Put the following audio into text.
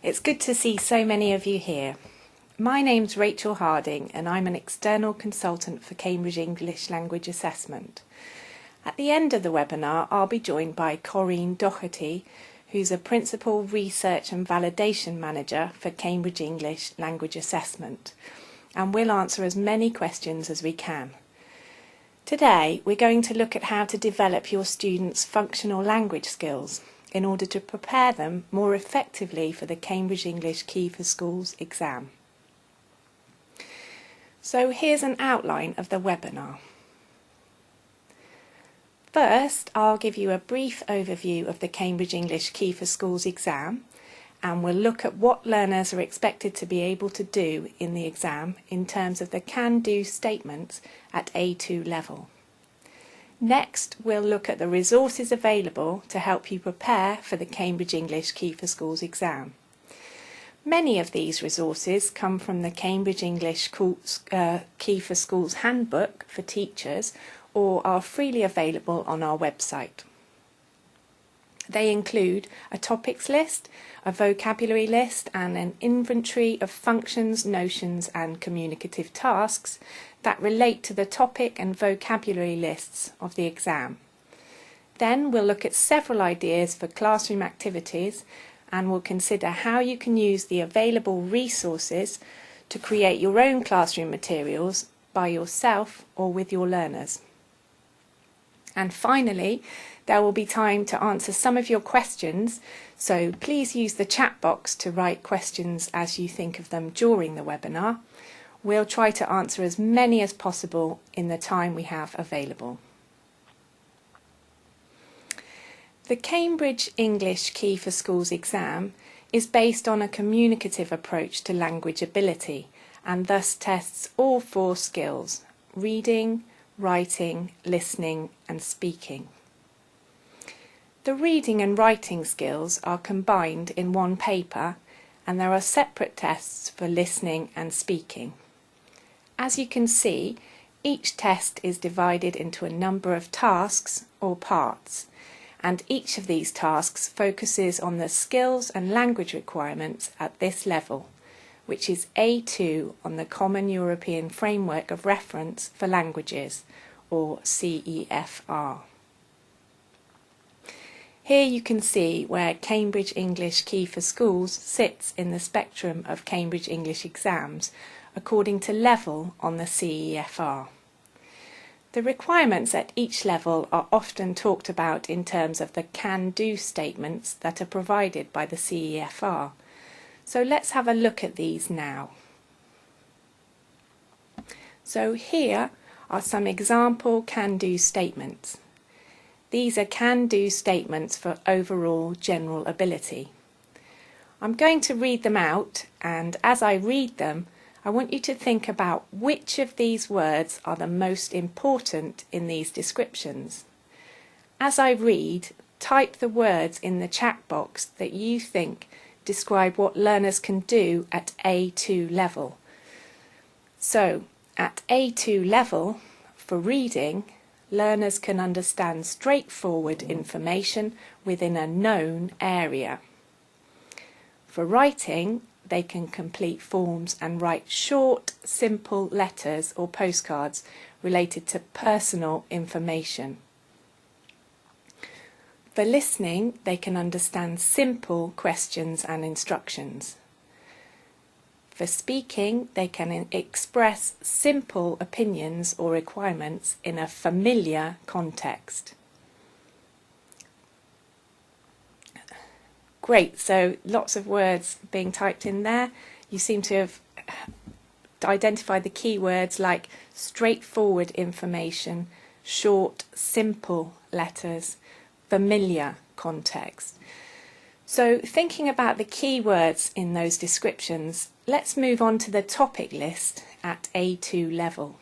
It's good to see so many of you here. My name's Rachel Harding and I'm an external consultant for Cambridge English Language Assessment. At the end of the webinar, I'll be joined by Corinne Doherty, who's a Principal Research and Validation Manager for Cambridge English Language Assessment, and we'll answer as many questions as we can. Today, we're going to look at how to develop your students' functional language skills in order to prepare them more effectively for the Cambridge English Key for Schools exam. So here's an outline of the webinar. First, I'll give you a brief overview of the Cambridge English Key for Schools exam, and we'll look at what learners are expected to be able to do in the exam in terms of the can-do statements at A2 level. Next, we'll look at the resources available to help you prepare for the Cambridge English Key for Schools exam. Many of these resources come from the Cambridge English Key for Schools Handbook for teachers or are freely available on our website. They include a topics list, a vocabulary list and an inventory of functions, notions and communicative tasks that relate to the topic and vocabulary lists of the exam. Then we'll look at several ideas for classroom activities and we'll consider how you can use the available resources to create your own classroom materials by yourself or with your learners. And finally, there will be time to answer some of your questions, so please use the chat box to write questions as you think of them during the webinar. We'll try to answer as many as possible in the time we have available. The Cambridge English Key for Schools exam is based on a communicative approach to language ability and thus tests all 4 skills: reading, writing, listening and speaking. The reading and writing skills are combined in one paper and there are separate tests for listening and speaking. As you can see, each test is divided into a number of tasks or parts, and each of these tasks focuses on the skills and language requirements at this level, which is A2 on the Common European Framework of Reference for Languages, or CEFR. Here you can see where Cambridge English Key for Schools sits in the spectrum of Cambridge English exams according to level on the CEFR. The requirements at each level are often talked about in terms of the can-do statements that are provided by the CEFR. So let's have a look at these now. So here are some example can-do statements. These are can-do statements for overall general ability. I'm going to read them out, and as I read them, I want you to think about which of these words are the most important in these descriptions. As I read, type the words in the chat box that you think describe what learners can do at A2 level. So, at A2 level, for reading, learners can understand straightforward information within a known area. For writing, they can complete forms and write short, simple letters or postcards related to personal information. For listening, they can understand simple questions and instructions. For speaking, they can express simple opinions or requirements in a familiar context. Great, so lots of words being typed in there. You seem to have identified the key words like straightforward information, short, simple letters, familiar context. So thinking about the key words in those descriptions, let's move on to the topic list at A2 level.